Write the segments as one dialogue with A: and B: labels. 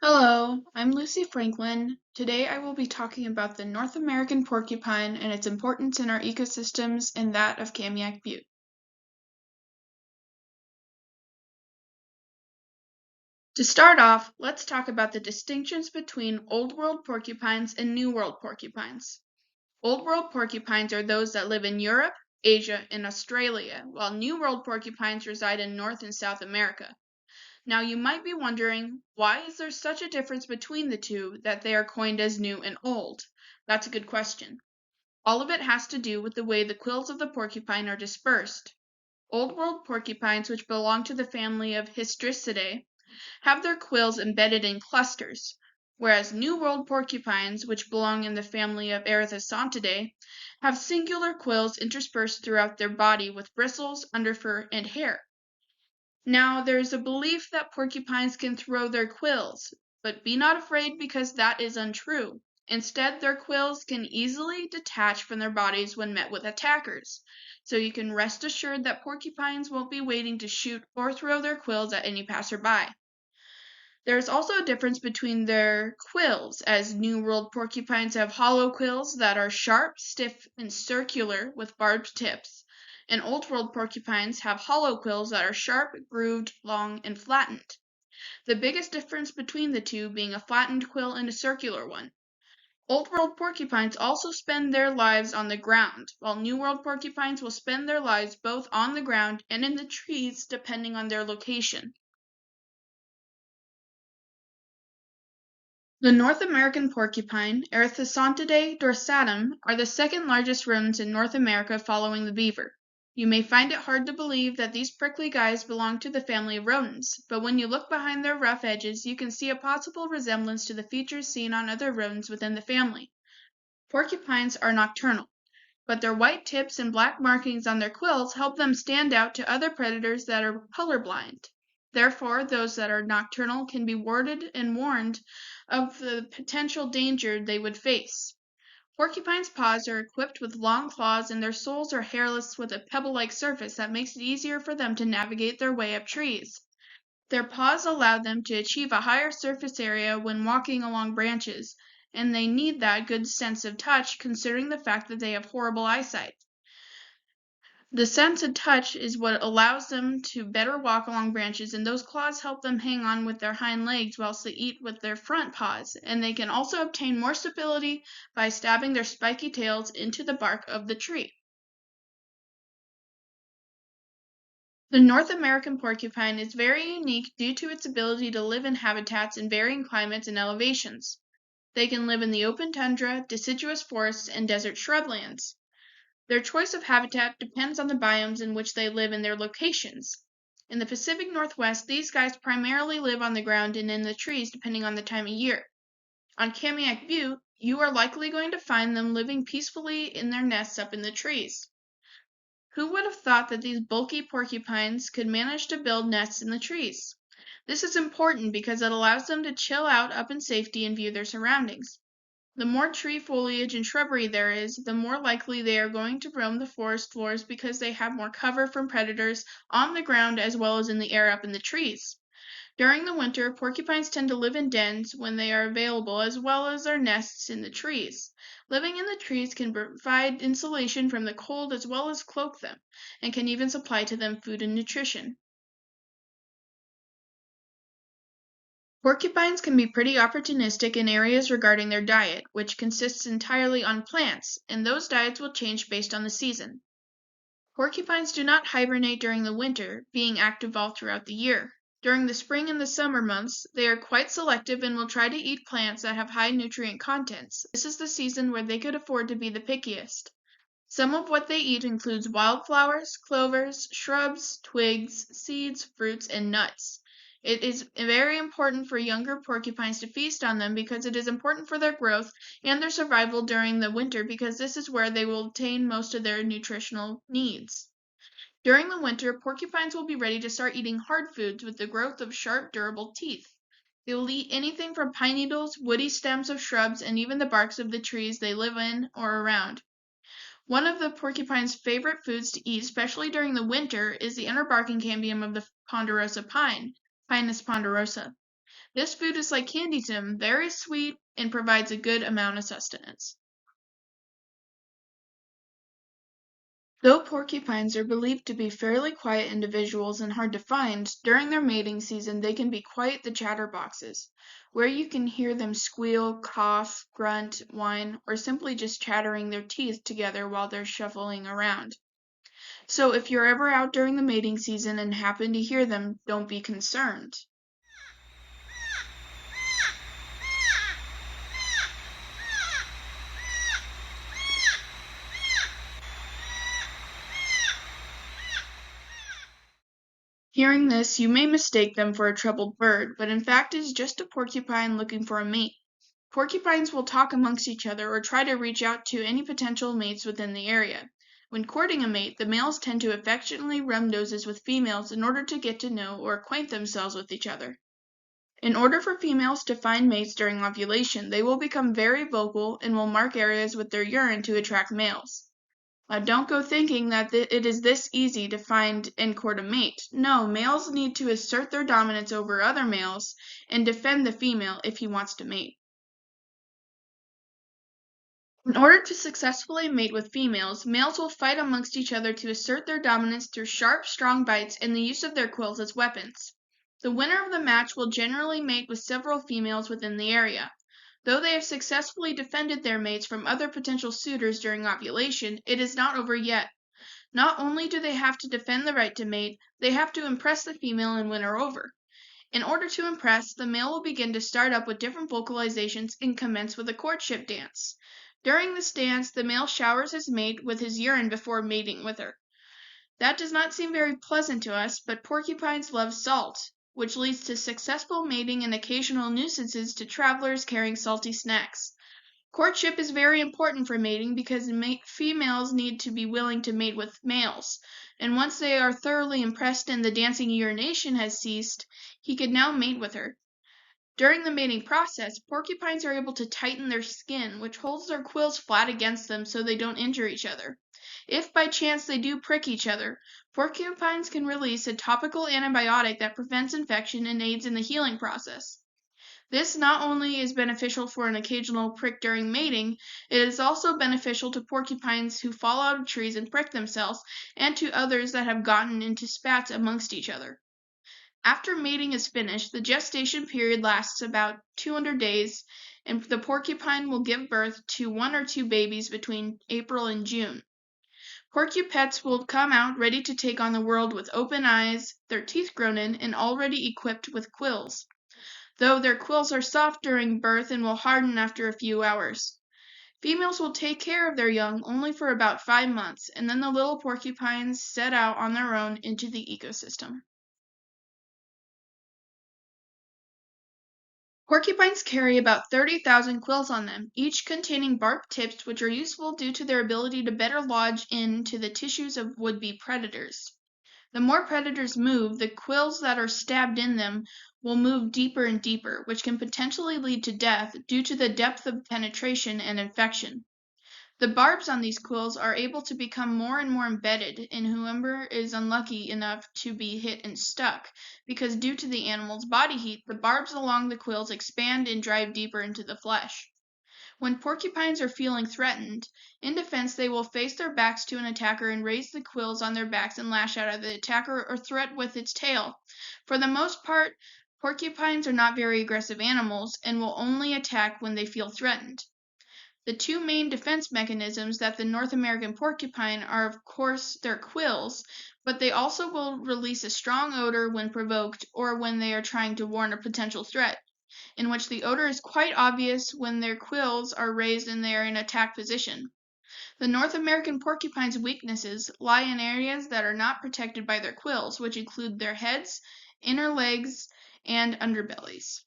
A: Hello, I'm Lucy Franklin. Today I will be talking about the North American porcupine and its importance in our ecosystems and that of Kamiak Butte. To start off, let's talk about the distinctions between Old World porcupines and New World porcupines. Old World porcupines are those that live in Europe, Asia, and Australia, while New World porcupines reside in North and South America. Now you might be wondering, why is there such a difference between the two that they are coined as new and old? That's a good question. All of it has to do with the way the quills of the porcupine are dispersed. Old World porcupines, which belong to the family of Hystricidae, have their quills embedded in clusters, whereas New World porcupines, which belong in the family of Erythrosontidae, have singular quills interspersed throughout their body with bristles, underfur, and hair. Now, there is a belief that porcupines can throw their quills, but be not afraid because that is untrue. Instead, their quills can easily detach from their bodies when met with attackers, so you can rest assured that porcupines won't be waiting to shoot or throw their quills at any passerby. There is also a difference between their quills, as New World porcupines have hollow quills that are sharp, stiff, and circular with barbed tips, and Old World porcupines have hollow quills that are sharp, grooved, long, and flattened. The biggest difference between the two being a flattened quill and a circular one. Old World porcupines also spend their lives on the ground, while New World porcupines will spend their lives both on the ground and in the trees depending on their location. The North American porcupine, Erythrosontidae dorsatum, are the second largest rodents in North America following the beaver. You may find it hard to believe that these prickly guys belong to the family of rodents, but when you look behind their rough edges, you can see a possible resemblance to the features seen on other rodents within the family. Porcupines are nocturnal, but their white tips and black markings on their quills help them stand out to other predators that are colorblind. Therefore, those that are nocturnal can be warded and warned of the potential danger they would face. Porcupines' paws are equipped with long claws and their soles are hairless with a pebble-like surface that makes it easier for them to navigate their way up trees. Their paws allow them to achieve a higher surface area when walking along branches, and they need that good sense of touch considering the fact that they have horrible eyesight. The sense of touch is what allows them to better walk along branches, and those claws help them hang on with their hind legs whilst they eat with their front paws, and they can also obtain more stability by stabbing their spiky tails into the bark of the tree. The North American porcupine is very unique due to its ability to live in habitats in varying climates and elevations. They can live in the open tundra, deciduous forests, and desert shrublands. Their choice of habitat depends on the biomes in which they live and their locations. In the Pacific Northwest, these guys primarily live on the ground and in the trees depending on the time of year. On Kamiak Butte, you are likely going to find them living peacefully in their nests up in the trees. Who would have thought that these bulky porcupines could manage to build nests in the trees? This is important because it allows them to chill out up in safety and view their surroundings. The more tree foliage and shrubbery there is, the more likely they are going to roam the forest floors because they have more cover from predators on the ground as well as in the air up in the trees. During the winter, porcupines tend to live in dens when they are available as well as their nests in the trees. Living in the trees can provide insulation from the cold as well as cloak them, and can even supply to them food and nutrition. Porcupines can be pretty opportunistic in areas regarding their diet, which consists entirely on plants, and those diets will change based on the season. Porcupines do not hibernate during the winter, being active all throughout the year. During the spring and the summer months, they are quite selective and will try to eat plants that have high nutrient contents. This is the season where they could afford to be the pickiest. Some of what they eat includes wildflowers, clovers, shrubs, twigs, seeds, fruits, and nuts. It is very important for younger porcupines to feast on them because it is important for their growth and their survival during the winter because this is where they will obtain most of their nutritional needs. During the winter, porcupines will be ready to start eating hard foods with the growth of sharp, durable teeth. They will eat anything from pine needles, woody stems of shrubs, and even the barks of the trees they live in or around. One of the porcupine's favorite foods to eat, especially during the winter, is the inner barking cambium of the ponderosa pine, Pinus ponderosa. This food is like candy to them, very sweet, and provides a good amount of sustenance. Though porcupines are believed to be fairly quiet individuals and hard to find, during their mating season they can be quite the chatterboxes, where you can hear them squeal, cough, grunt, whine, or simply just chattering their teeth together while they're shuffling around. So if you're ever out during the mating season and happen to hear them, don't be concerned. Hearing this, you may mistake them for a troubled bird, but in fact it is just a porcupine looking for a mate. Porcupines will talk amongst each other or try to reach out to any potential mates within the area. When courting a mate, the males tend to affectionately rub noses with females in order to get to know or acquaint themselves with each other. In order for females to find mates during ovulation, they will become very vocal and will mark areas with their urine to attract males. Now, don't go thinking that it is this easy to find and court a mate. No, males need to assert their dominance over other males and defend the female if he wants to mate. In order to successfully mate with females, males will fight amongst each other to assert their dominance through sharp, strong bites and the use of their quills as weapons. The winner of the match will generally mate with several females within the area. Though they have successfully defended their mates from other potential suitors during ovulation, it is not over yet. Not only do they have to defend the right to mate, they have to impress the female and win her over. In order to impress, the male will begin to start up with different vocalizations and commence with a courtship dance. During this dance, the male showers his mate with his urine before mating with her. That does not seem very pleasant to us, but porcupines love salt, which leads to successful mating and occasional nuisances to travelers carrying salty snacks. Courtship is very important for mating because females need to be willing to mate with males, and once they are thoroughly impressed and the dancing urination has ceased, he can now mate with her. During the mating process, porcupines are able to tighten their skin, which holds their quills flat against them so they don't injure each other. If by chance they do prick each other, porcupines can release a topical antibiotic that prevents infection and aids in the healing process. This not only is beneficial for an occasional prick during mating, it is also beneficial to porcupines who fall out of trees and prick themselves, and to others that have gotten into spats amongst each other. After mating is finished, the gestation period lasts about 200 days, and the porcupine will give birth to 1 or 2 babies between April and June. Porcupets will come out ready to take on the world with open eyes, their teeth grown in, and already equipped with quills, though their quills are soft during birth and will harden after a few hours. Females will take care of their young only for about 5 months, and then the little porcupines set out on their own into the ecosystem. Porcupines carry about 30,000 quills on them, each containing barbed tips which are useful due to their ability to better lodge into the tissues of would-be predators. The more predators move, the quills that are stabbed in them will move deeper and deeper, which can potentially lead to death due to the depth of penetration and infection. The barbs on these quills are able to become more and more embedded in whoever is unlucky enough to be hit and stuck, because due to the animal's body heat, the barbs along the quills expand and drive deeper into the flesh. When porcupines are feeling threatened, in defense they will face their backs to an attacker and raise the quills on their backs and lash out at the attacker or threat with its tail. For the most part, porcupines are not very aggressive animals and will only attack when they feel threatened. The two main defense mechanisms that the North American porcupine are of course their quills, but they also will release a strong odor when provoked or when they are trying to warn a potential threat, in which the odor is quite obvious when their quills are raised and they are in attack position. The North American porcupine's weaknesses lie in areas that are not protected by their quills, which include their heads, inner legs, and underbellies.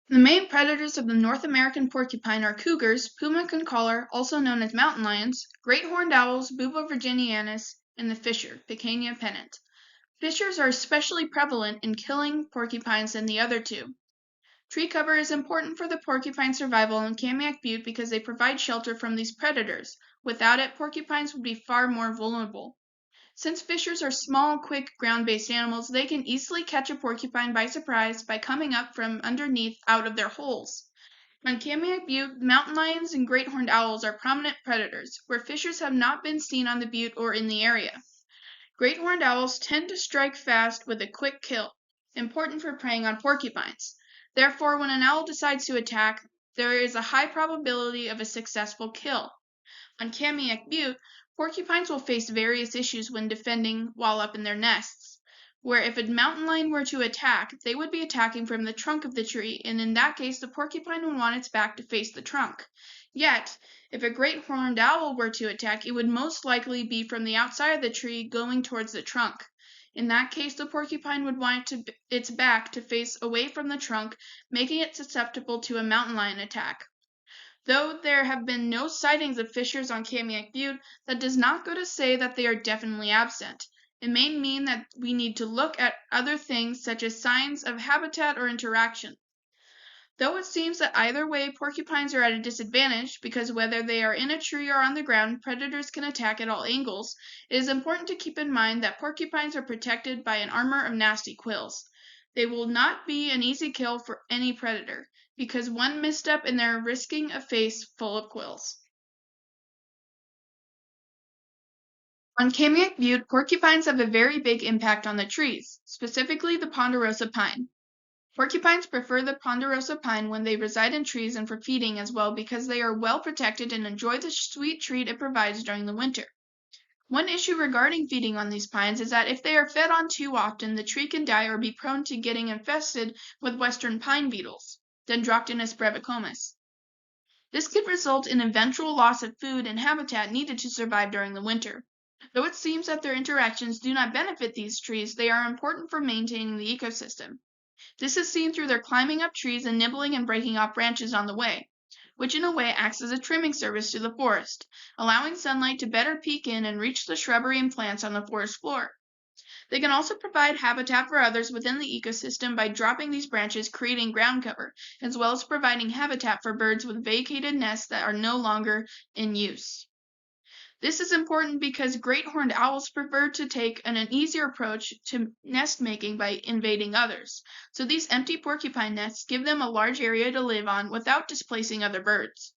A: The main predators of the North American porcupine are cougars, puma concolor, also known as mountain lions, great horned owls, Buba virginianus, and the fisher, Picanha pennant. Fishers are especially prevalent in killing porcupines than the other two. Tree cover is important for the porcupine survival in Kamiak Butte because they provide shelter from these predators. Without it, porcupines would be far more vulnerable. Since fishers are small, quick, ground-based animals, they can easily catch a porcupine by surprise by coming up from underneath out of their holes. On Kamiak Butte, mountain lions and great horned owls are prominent predators, where fishers have not been seen on the butte or in the area. Great horned owls tend to strike fast with a quick kill, important for preying on porcupines. Therefore, when an owl decides to attack, there is a high probability of a successful kill. On Kamiak Butte, porcupines will face various issues when defending while up in their nests, where if a mountain lion were to attack, they would be attacking from the trunk of the tree, and in that case the porcupine would want its back to face the trunk. Yet, if a great horned owl were to attack, it would most likely be from the outside of the tree going towards the trunk. In that case, the porcupine would want its back to face away from the trunk, making it susceptible to a mountain lion attack. Though there have been no sightings of fishers on Kamiak Butte, that does not go to say that they are definitely absent. It may mean that we need to look at other things such as signs of habitat or interaction. Though it seems that either way porcupines are at a disadvantage, because whether they are in a tree or on the ground, predators can attack at all angles, it is important to keep in mind that porcupines are protected by an armor of nasty quills. They will not be an easy kill for any predator, because one misstep and they're risking a face full of quills. On Kamiak Butte, porcupines have a very big impact on the trees, specifically the ponderosa pine. Porcupines prefer the ponderosa pine when they reside in trees and for feeding as well because they are well protected and enjoy the sweet treat it provides during the winter. One issue regarding feeding on these pines is that if they are fed on too often, the tree can die or be prone to getting infested with western pine beetles, Dendroctonus brevicomus. This could result in eventual loss of food and habitat needed to survive during the winter. Though it seems that their interactions do not benefit these trees, they are important for maintaining the ecosystem. This is seen through their climbing up trees and nibbling and breaking off branches on the way, which in a way acts as a trimming service to the forest, allowing sunlight to better peek in and reach the shrubbery and plants on the forest floor. They can also provide habitat for others within the ecosystem by dropping these branches, creating ground cover, as well as providing habitat for birds with vacated nests that are no longer in use. This is important because great horned owls prefer to take an easier approach to nest making by invading others, so these empty porcupine nests give them a large area to live on without displacing other birds.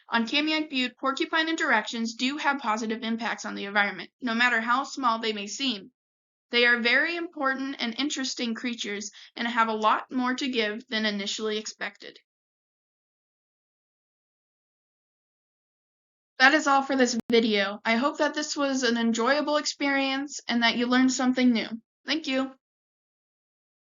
A: On Kamiak Butte, porcupine interactions do have positive impacts on the environment, no matter how small they may seem. They are very important and interesting creatures and have a lot more to give than initially expected. That is all for this video. I hope that this was an enjoyable experience and that you learned something new. Thank you.